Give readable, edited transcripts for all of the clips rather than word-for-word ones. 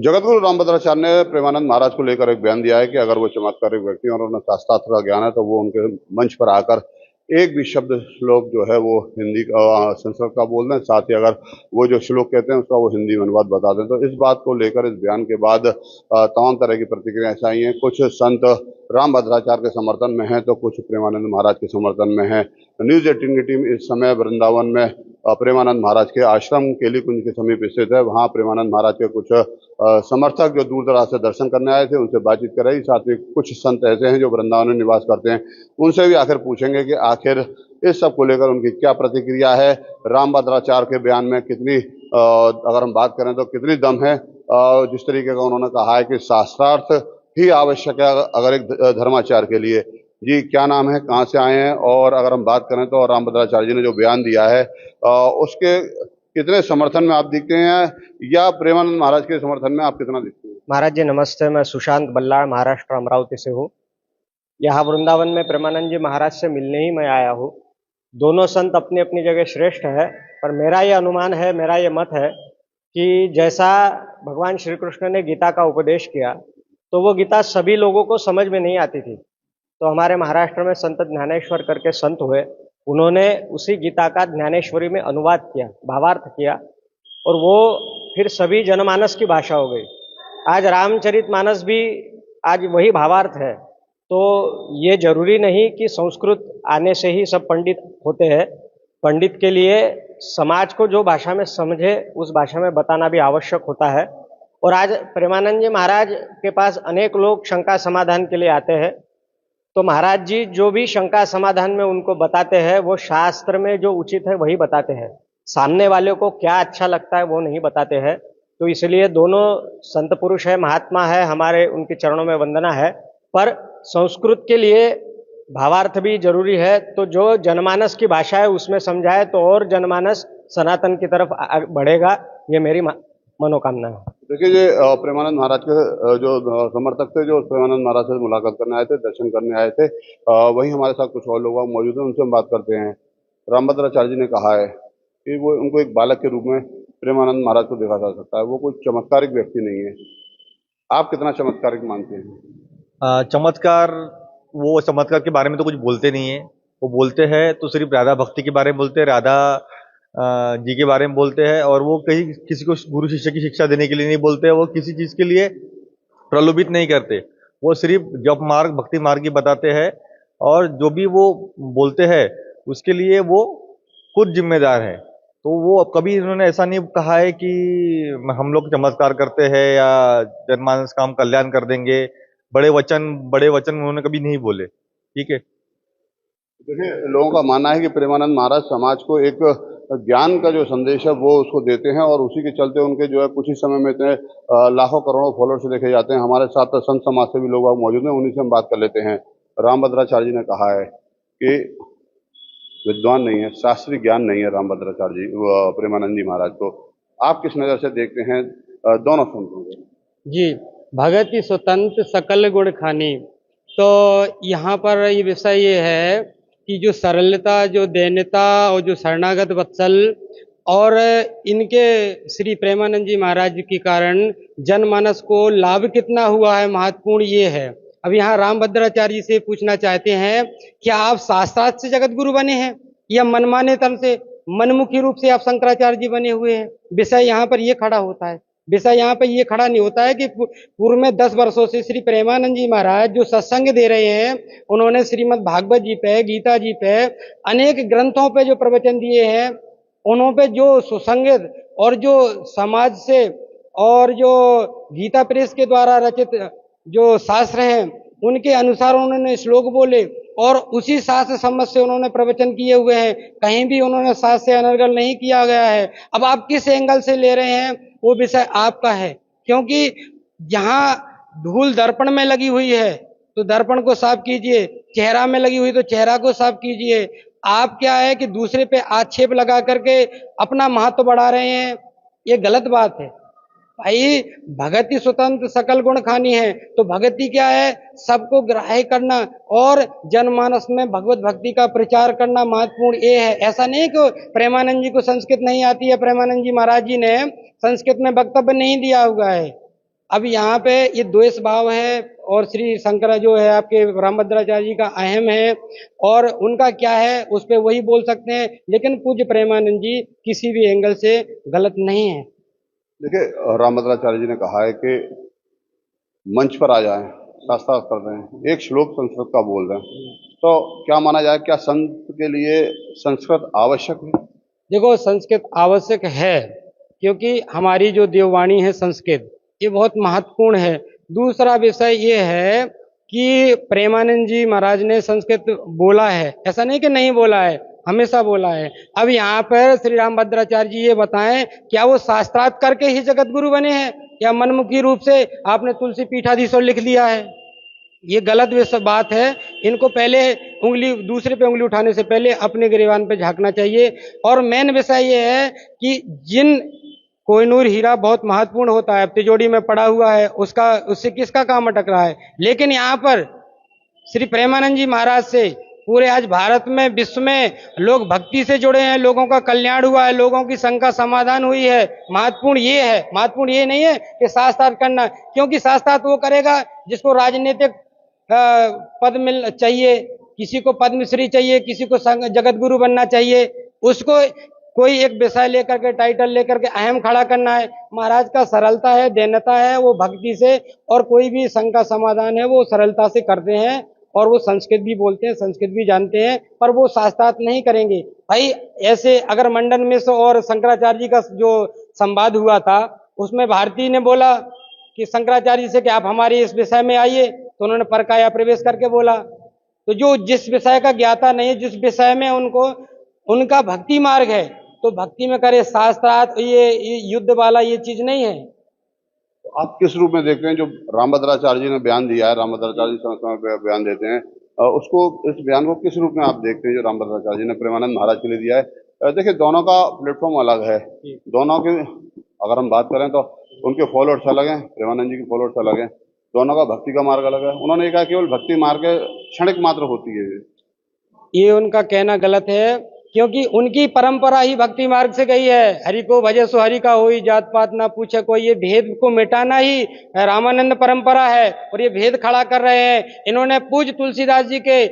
जगतगुरु रामभद्राचार्य ने प्रेमानंद महाराज को लेकर एक बयान दिया है कि अगर वो चमत्कारिक व्यक्ति और उन्हें शास्त्रार्थ का ज्ञान है तो वो उनके मंच पर आकर एक भी शब्द श्लोक जो है वो हिंदी संस्कृत का बोल दें, साथ ही अगर वो जो श्लोक कहते हैं उसका वो हिंदी में अनुवाद बता दें। तो इस बात को लेकर इस बयान के बाद तमाम तरह की प्रतिक्रियाएं आई हैं। कुछ संत रामभद्राचार्य के समर्थन में हैं तो कुछ प्रेमानंद महाराज के समर्थन में हैं। न्यूज 18 की टीम इस समय वृंदावन में प्रेमानंद महाराज के आश्रम केली कुंज के समीप स्थित है। वहां प्रेमानंद महाराज के कुछ समर्थक जो दूर दराज से दर्शन करने आए थे उनसे बातचीत कर रही। साथ ही कुछ संत ऐसे हैं जो वृंदावन में निवास करते हैं, उनसे भी आखिर पूछेंगे कि आखिर इस सब को लेकर उनकी क्या प्रतिक्रिया है। रामभद्राचार्य के बयान में कितनी अगर हम बात करें तो कितनी दम है। जिस तरीके का उन्होंने कहा है कि शास्त्रार्थ ही आवश्यक है अगर एक धर्माचार्य के लिए। जी, क्या नाम है, कहाँ से आए हैं? और अगर हम बात करें तो रामभद्राचार्य जी ने जो बयान दिया है उसके कितने समर्थन में आप दिखते हैं, या प्रेमानंद महाराज के समर्थन में आप कितना दिखते हैं? महाराज जी नमस्ते, मैं सुशांत बल्लाड़ महाराष्ट्र अमरावती से हूँ। यहाँ वृंदावन में प्रेमानंद जी महाराज से मिलने ही मैं आया हूँ। दोनों संत अपनी अपनी जगह श्रेष्ठ है, पर मेरा ये अनुमान है, मेरा ये मत है कि जैसा भगवान श्री कृष्ण ने गीता का उपदेश किया तो वो गीता सभी लोगों को समझ में नहीं आती थी। तो हमारे महाराष्ट्र में संत ज्ञानेश्वर करके संत हुए, उन्होंने उसी गीता का ज्ञानेश्वरी में अनुवाद किया, भावार्थ किया, और वो फिर सभी जनमानस की भाषा हो गई। आज रामचरितमानस भी आज वही भावार्थ है। तो ये जरूरी नहीं कि संस्कृत आने से ही सब पंडित होते हैं। पंडित के लिए समाज को जो भाषा में समझे उस भाषा में बताना भी आवश्यक होता है। और आज प्रेमानंद जी महाराज के पास अनेक लोग शंका समाधान के लिए आते हैं, तो महाराज जी जो भी शंका समाधान में उनको बताते हैं वो शास्त्र में जो उचित है वही बताते हैं। सामने वाले को क्या अच्छा लगता है वो नहीं बताते हैं। तो इसलिए दोनों संत पुरुष है, महात्मा है, हमारे उनके चरणों में वंदना है। पर संस्कृत के लिए भावार्थ भी जरूरी है, तो जो जनमानस की भाषा है उसमें समझाए तो और जनमानस सनातन की तरफ बढ़ेगा। ये मेरी मनोकामना है। देखिए, ये प्रेमानंद महाराज के जो समर्थक थे, जो प्रेमानंद महाराज से मुलाकात करने आए थे, दर्शन करने आए थे, वहीं हमारे साथ कुछ और लोग मौजूद हैं, उनसे हम बात करते हैं। रामभद्राचार्य जी ने कहा है कि वो उनको एक बालक के रूप में प्रेमानंद महाराज को देखा जा सकता है, वो कोई चमत्कारिक व्यक्ति नहीं है। आप कितना चमत्कारिक मानते हैं? चमत्कार, वो चमत्कार के बारे में तो कुछ बोलते नहीं है। वो बोलते हैं तो सिर्फ राधा भक्ति के बारे में बोलते हैं, राधा जी के बारे में बोलते हैं, और वो कहीं किसी को गुरु शिष्य की शिक्षा देने के लिए नहीं बोलते हैं। वो किसी चीज के लिए प्रलोभित नहीं करते, वो सिर्फ जप मार्ग, भक्ति मार्ग ही बताते हैं। और जो भी वो बोलते हैं उसके लिए वो खुद जिम्मेदार है। तो वो कभी इन्होंने ऐसा नहीं कहा है कि हम लोग चमत्कार करते हैं या जनमानस का हम कल्याण कर देंगे। बड़े वचन उन्होंने कभी नहीं बोले। ठीक है, देखिए, लोगों का मानना है कि प्रेमानंद महाराज समाज को एक ज्ञान का जो संदेश है वो उसको देते हैं, और उसी के चलते उनके जो है कुछ ही समय में इतने लाखों करोड़ों फॉलोअर्स देखे जाते हैं। हमारे साथ संत समाज से भी लोग मौजूद हैं, उन्हीं से हम बात कर लेते हैं। रामभद्राचार्य जी ने कहा है कि विद्वान नहीं है, शास्त्रीय ज्ञान नहीं है रामभद्राचार्य जी प्रेमानंद जी महाराज को। आप किस नजर से देखते हैं दोनों संतों को? जी, भगति स्वतंत्र सकल गुण खानी। तो यहाँ पर ये विषय ये है कि जो सरलता, जो दैन्यता और जो शरणागत वत्सल, और इनके श्री प्रेमानंद जी महाराज के कारण जनमानस को लाभ कितना हुआ है, महत्वपूर्ण ये है। अब यहाँ रामभद्राचार्य जी से पूछना चाहते हैं, क्या आप शास्त्रार्थ से जगत गुरु बने हैं या मनमाने तन से, मनमुखी रूप से आप शंकराचार्य जी बने हुए हैं? विषय यहाँ पर ये खड़ा होता है। विषय यहाँ पे ये खड़ा नहीं होता है कि पूर्व में 10 वर्षों से श्री प्रेमानंद जी महाराज जो सत्संग दे रहे हैं, उन्होंने श्रीमद् भागवत जी पे, गीता जी पे, अनेक ग्रंथों पे जो प्रवचन दिए हैं, उन्हों पे जो सुसंगत और जो समाज से और जो गीता प्रेस के द्वारा रचित जो शास्त्र हैं उनके अनुसार उन्होंने श्लोक बोले और उसी शास्त्र सम्मत से उन्होंने प्रवचन किए हुए हैं। कहीं भी उन्होंने शास्त्र से अनर्गल नहीं किया गया है। अब आप किस एंगल से ले रहे हैं वो विषय आपका है, क्योंकि यहाँ धूल दर्पण में लगी हुई है तो दर्पण को साफ कीजिए, चेहरा में लगी हुई तो चेहरा को साफ कीजिए। आप क्या है कि दूसरे पे आक्षेप लगा करके अपना महत्व बढ़ा रहे हैं, ये गलत बात है। भाई, भगति स्वतंत्र सकल गुण खानी है, तो भगति क्या है? सबको ग्राह्य करना और जनमानस में भगवत भक्ति का प्रचार करना महत्वपूर्ण ये है। ऐसा नहीं कि प्रेमानंद जी को संस्कृत नहीं आती है, प्रेमानंद जी महाराज जी ने संस्कृत में वक्तव्य नहीं दिया हुआ है। अब यहाँ पे ये द्वेष भाव है, और श्री शंकर जो है आपके रामभद्राचार्य जी का अहम है, और उनका क्या है उस पे वही बोल सकते हैं, लेकिन पूज्य प्रेमानंद जी किसी भी एंगल से गलत नहीं है। देखिए, रामभद्राचार्य जी ने कहा है कि मंच पर आ जाएं, शास्त्रार्थ कर रहे हैं, एक श्लोक संस्कृत का बोल रहे हैं, तो क्या माना जाए, क्या संत के लिए संस्कृत आवश्यक है? देखो, संस्कृत आवश्यक है, क्योंकि हमारी जो देववाणी है संस्कृत, ये बहुत महत्वपूर्ण है। दूसरा विषय ये है कि प्रेमानंद जी महाराज ने संस्कृत बोला है, ऐसा नहीं कि नहीं बोला है, हमेशा बोला है। अब यहाँ पर श्री रामभद्राचार्य जी ये बताएं, क्या वो शास्त्रार्थ करके ही जगत गुरु बने हैं, या मनमुखी रूप से आपने तुलसी पीठाधीश्वर लिख लिया है? ये गलत बात है। इनको पहले दूसरे पे उंगली उठाने से पहले अपने गिरेबान पे झांकना चाहिए। और मेन विषय ये है कि जिन कोहिनूर हीरा बहुत महत्वपूर्ण होता है, तिजोरी में पड़ा हुआ है, उससे किसका काम अटक रहा है? लेकिन यहाँ पर श्री प्रेमानंद जी महाराज से पूरे आज भारत में, विश्व में लोग भक्ति से जुड़े हैं, लोगों का कल्याण हुआ है, लोगों की शंका समाधान हुई है। महत्वपूर्ण ये है, महत्वपूर्ण ये नहीं है कि शास्त्रार्थ करना, क्योंकि शास्त्रार्थ वो करेगा जिसको राजनीतिक पद मिल चाहिए, किसी को पद्मश्री चाहिए, किसी को जगत गुरु बनना चाहिए, उसको कोई एक विषय लेकर के, टाइटल लेकर के अहम खड़ा करना है। महाराज का सरलता है, दीनता है, वो भक्ति से, और कोई भी शंका समाधान है वो सरलता से करते हैं, और वो संस्कृत भी बोलते हैं, संस्कृत भी जानते हैं, पर वो शास्त्रार्थ नहीं करेंगे। भाई ऐसे अगर मंडन मिश्र और शंकराचार्य जी का जो संवाद हुआ था, उसमें भारती ने बोला कि शंकराचार्य जी से कि आप हमारे इस विषय में आइए, तो उन्होंने परकाया प्रवेश करके बोला। तो जो जिस विषय का ज्ञाता नहीं है, जिस विषय में उनको उनका भक्ति मार्ग है, तो भक्ति में करे। शास्त्रार्थ ये युद्ध वाला ये चीज नहीं है। आप किस रूप में देखते हैं जो रामभद्राचार्य जी ने बयान दिया है? रामभद्राचार्य जी समय समय पे बयान देते हैं, उसको, इस बयान को किस रूप में आप देखते हैं जो रामभद्राचार्य जी ने प्रेमानंद महाराज के लिए दिया है? देखिए, दोनों का प्लेटफॉर्म अलग है, दोनों के अगर हम बात करें तो उनके फॉलोअर्स अलग हैं, प्रेमानंद जी के फॉलोअर्स अलग हैं, दोनों का भक्ति का मार्ग अलग है। उन्होंने कहा केवल भक्ति मार्ग क्षणिक मात्र होती है। ये उनका कहना गलत है, क्योंकि उनकी परंपरा ही भक्ति मार्ग से गई है। हरि को भजे सो हरि का होई, जात पात ना पूछे कोई, ये भेद को मिटाना ही रामानंद परंपरा है, और ये भेद खड़ा कर रहे हैं। इन्होंने पूज्य तुलसीदास जी के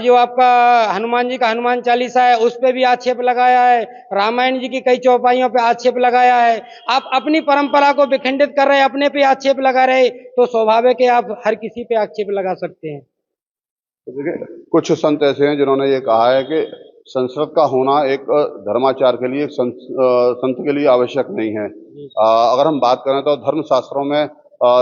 जो आपका हनुमान जी का हनुमान चालीसा है, उस पर भी आक्षेप लगाया है, रामायण जी की कई चौपाइयों पे आक्षेप लगाया है। आप अपनी परंपरा को विखंडित कर रहे हैं, अपने पे आक्षेप लगा रहे, तो स्वाभाविक है आप हर किसी पे आक्षेप लगा सकते हैं। तो देखिए, कुछ संत ऐसे हैं जिन्होंने ये कहा है कि संस्कृत का होना एक धर्माचार के लिए, संत के लिए आवश्यक नहीं है। अगर हम बात करें तो धर्म शास्त्रों में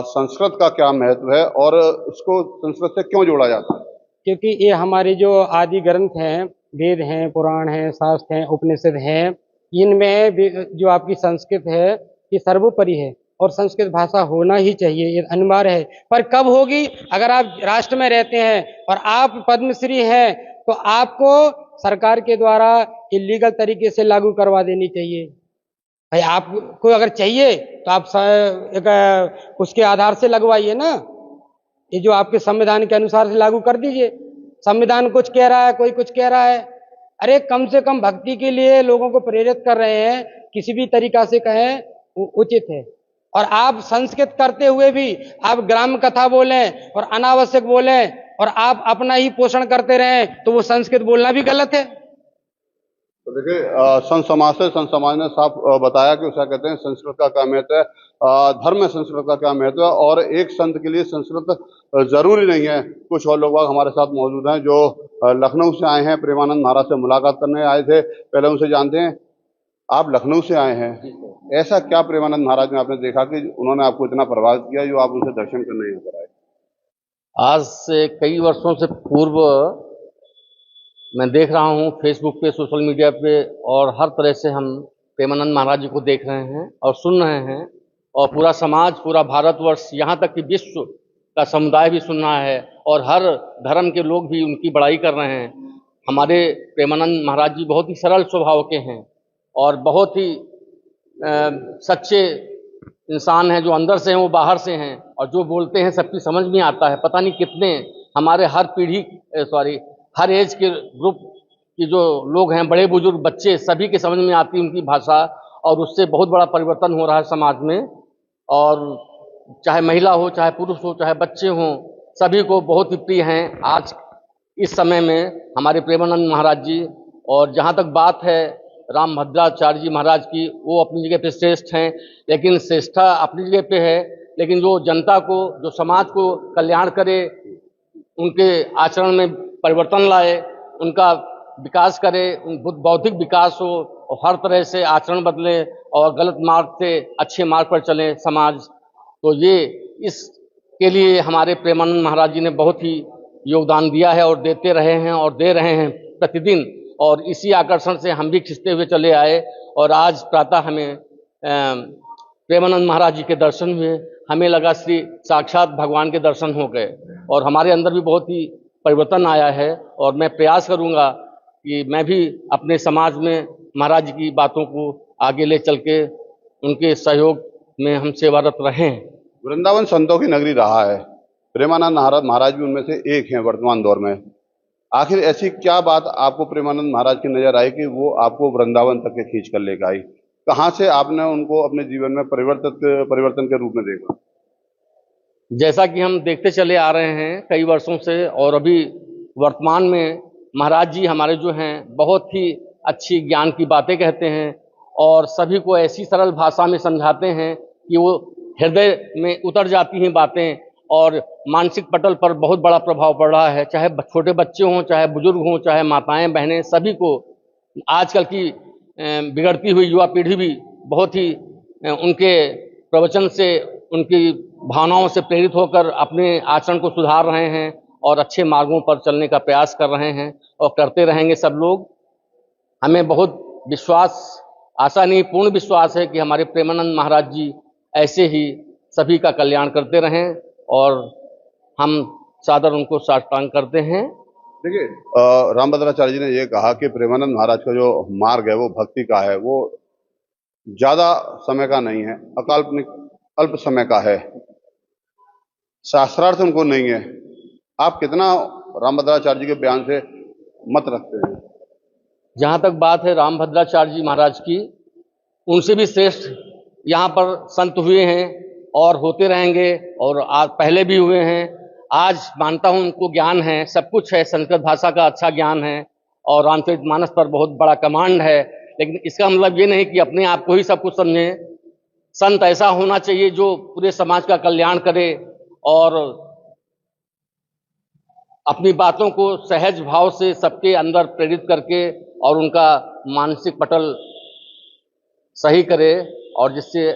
संस्कृत का क्या महत्व है और इसको संस्कृत से क्यों जोड़ा जाता है? क्योंकि ये हमारे जो आदि ग्रंथ हैं, वेद हैं, पुराण हैं, शास्त्र हैं, उपनिषद हैं, इनमें जो आपकी संस्कृत है ये सर्वोपरि है, और संस्कृत भाषा होना ही चाहिए, ये अनिवार्य है। पर कब होगी? अगर आप राष्ट्र में रहते हैं और आप पद्मश्री हैं, तो आपको सरकार के द्वारा इलीगल तरीके से लागू करवा देनी चाहिए। भाई आपको अगर चाहिए तो आप एक उसके आधार से लगवाइए ना, ये जो आपके संविधान के अनुसार से लागू कर दीजिए। संविधान कुछ कह रहा है, कोई कुछ कह रहा है। अरे कम से कम भक्ति के लिए लोगों को प्रेरित कर रहे हैं, किसी भी तरीका से कहें वो उचित है। और आप संस्कृत करते हुए भी आप ग्राम कथा बोलें और अनावश्यक बोलें और आप अपना ही पोषण करते रहें, तो वो संस्कृत बोलना भी गलत है। तो देखिए, संत समाज ने साफ बताया कि उसे कहते हैं संस्कृत का क्या महत्व है, धर्म में संस्कृत का क्या महत्व है, और एक संत के लिए संस्कृत जरूरी नहीं है। कुछ और लोग हमारे साथ मौजूद हैं जो लखनऊ से आए हैं, प्रेमानंद महाराज से मुलाकात करने आए थे। पहले उनसे जानते हैं, आप लखनऊ से आए हैं, ऐसा क्या प्रेमानंद महाराज में आपने देखा कि उन्होंने आपको इतना प्रभावित किया जो आप उनसे दर्शन करने यहाँ पर आए? आज से कई वर्षों से पूर्व मैं देख रहा हूँ फेसबुक पे, सोशल मीडिया पे, और हर तरह से हम प्रेमानंद महाराज जी को देख रहे हैं और सुन रहे हैं, और पूरा समाज, पूरा भारतवर्ष, यहाँ तक कि विश्व का समुदाय भी सुन रहा है, और हर धर्म के लोग भी उनकी बड़ाई कर रहे हैं। हमारे प्रेमानंद महाराज जी बहुत ही सरल स्वभाव के हैं और बहुत ही सच्चे इंसान हैं, जो अंदर से हैं वो बाहर से हैं, और जो बोलते हैं सबकी समझ में आता है। पता नहीं कितने हमारे हर पीढ़ी हर एज के ग्रुप के जो लोग हैं, बड़े बुजुर्ग, बच्चे, सभी के समझ में आती है उनकी भाषा, और उससे बहुत बड़ा परिवर्तन हो रहा है समाज में। और चाहे महिला हो, चाहे पुरुष हो, चाहे बच्चे हों, सभी को बहुत ही प्रिय हैं आज इस समय में हमारे प्रेमानंद महाराज जी। और जहाँ तक बात है रामभद्राचार्य जी महाराज की, वो अपनी जगह पे श्रेष्ठ हैं, लेकिन श्रेष्ठता अपनी जगह पे है, लेकिन जो जनता को, जो समाज को कल्याण करे, उनके आचरण में परिवर्तन लाए, उनका विकास करे, बौद्धिक विकास हो और हर तरह से आचरण बदले और गलत मार्ग से अच्छे मार्ग पर चले समाज। तो ये इसके लिए हमारे प्रेमानंद महाराज जी ने बहुत ही योगदान दिया है और देते रहे हैं और दे रहे हैं प्रतिदिन। और इसी आकर्षण से हम भी खिंचते हुए चले आए और आज प्रातः हमें प्रेमानंद महाराज जी के दर्शन हुए, हमें लगा श्री साक्षात भगवान के दर्शन हो गए और हमारे अंदर भी बहुत ही परिवर्तन आया है। और मैं प्रयास करूंगा कि मैं भी अपने समाज में महाराज जी की बातों को आगे ले चल के उनके सहयोग में हम सेवारत रहें। वृंदावन संतों की नगरी रहा है, प्रेमानंद महाराज भी उनमें से एक हैं वर्तमान दौर में। आखिर ऐसी क्या बात आपको प्रेमानंद महाराज की नजर आई कि वो आपको वृंदावन तक के खींच कर लेकर आई? कहाँ से आपने उनको अपने जीवन में परिवर्तन के रूप में देखा? जैसा कि हम देखते चले आ रहे हैं कई वर्षों से, और अभी वर्तमान में महाराज जी हमारे जो हैं बहुत ही अच्छी ज्ञान की बातें कहते हैं और सभी को ऐसी सरल भाषा में समझाते हैं कि वो हृदय में उतर जाती हैं बातें और मानसिक पटल पर बहुत बड़ा प्रभाव पड़ रहा है। चाहे छोटे बच्चे हों, चाहे बुजुर्ग हों, चाहे माताएं बहनें, सभी को आजकल की बिगड़ती हुई युवा पीढ़ी भी बहुत ही उनके प्रवचन से, उनकी भावनाओं से प्रेरित होकर अपने आचरण को सुधार रहे हैं और अच्छे मार्गों पर चलने का प्रयास कर रहे हैं और करते रहेंगे सब लोग। हमें बहुत विश्वास, आशा नहीं पूर्ण विश्वास है कि हमारे प्रेमानंद महाराज जी ऐसे ही सभी का कल्याण करते रहें और हम सादर उनको साष्टांग करते हैं। देखिए, रामभद्राचार्य जी ने ये कहा कि प्रेमानंद महाराज का जो मार्ग है वो भक्ति का है, वो ज्यादा समय का नहीं है, अकाल्पनिक अल्प समय का है, शास्त्रार्थ उनको नहीं है। आप कितना रामभद्राचार्य जी के बयान से मत रखते हैं? जहाँ तक बात है रामभद्राचार्य जी महाराज की, उनसे भी श्रेष्ठ यहाँ पर संत हुए हैं और होते रहेंगे और आज पहले भी हुए हैं। आज मानता हूँ उनको ज्ञान है, सब कुछ है, संस्कृत भाषा का अच्छा ज्ञान है और रामचरितमानस पर बहुत बड़ा कमांड है, लेकिन इसका मतलब ये नहीं कि अपने आप को ही सब कुछ समझें। संत ऐसा होना चाहिए जो पूरे समाज का कल्याण करे और अपनी बातों को सहज भाव से सबके अंदर प्रेरित करके और उनका मानसिक पटल सही करे और जिससे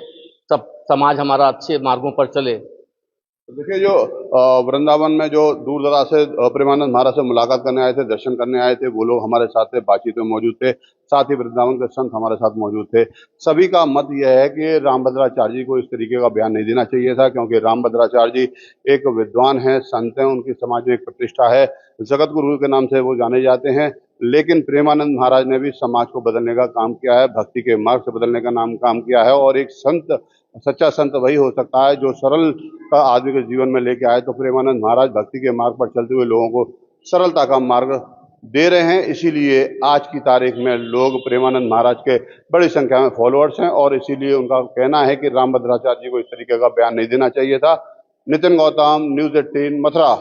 सब समाज हमारा अच्छे मार्गों पर चले। तो देखिए, जो वृंदावन में जो दूर दराज से प्रेमानंद महाराज से मुलाकात करने आए थे, दर्शन करने आए थे, वो लोग हमारे साथ थे, बातचीत में मौजूद थे, साथ ही वृंदावन के संत हमारे साथ मौजूद थे। सभी का मत यह है कि रामभद्राचार्य जी को इस तरीके का बयान नहीं देना चाहिए था, क्योंकि रामभद्राचार्य जी एक विद्वान हैं, संत हैं, उनकी समाज में एक प्रतिष्ठा है, जगत गुरु के नाम से वो जाने जाते हैं। लेकिन प्रेमानंद महाराज ने भी समाज को बदलने का काम किया है, भक्ति के मार्ग से बदलने का काम किया है। और एक संत, सच्चा संत वही हो सकता है जो सरल का आदमी के जीवन में लेके आए। तो प्रेमानंद महाराज भक्ति के मार्ग पर चलते हुए लोगों को सरलता का मार्ग दे रहे हैं। इसीलिए आज की तारीख में लोग प्रेमानंद महाराज के बड़ी संख्या में फॉलोअर्स हैं और इसीलिए उनका कहना है कि रामभद्राचार्य जी को इस तरीके का बयान नहीं देना चाहिए था। नितिन गौतम, न्यूज़ 18, मथुरा।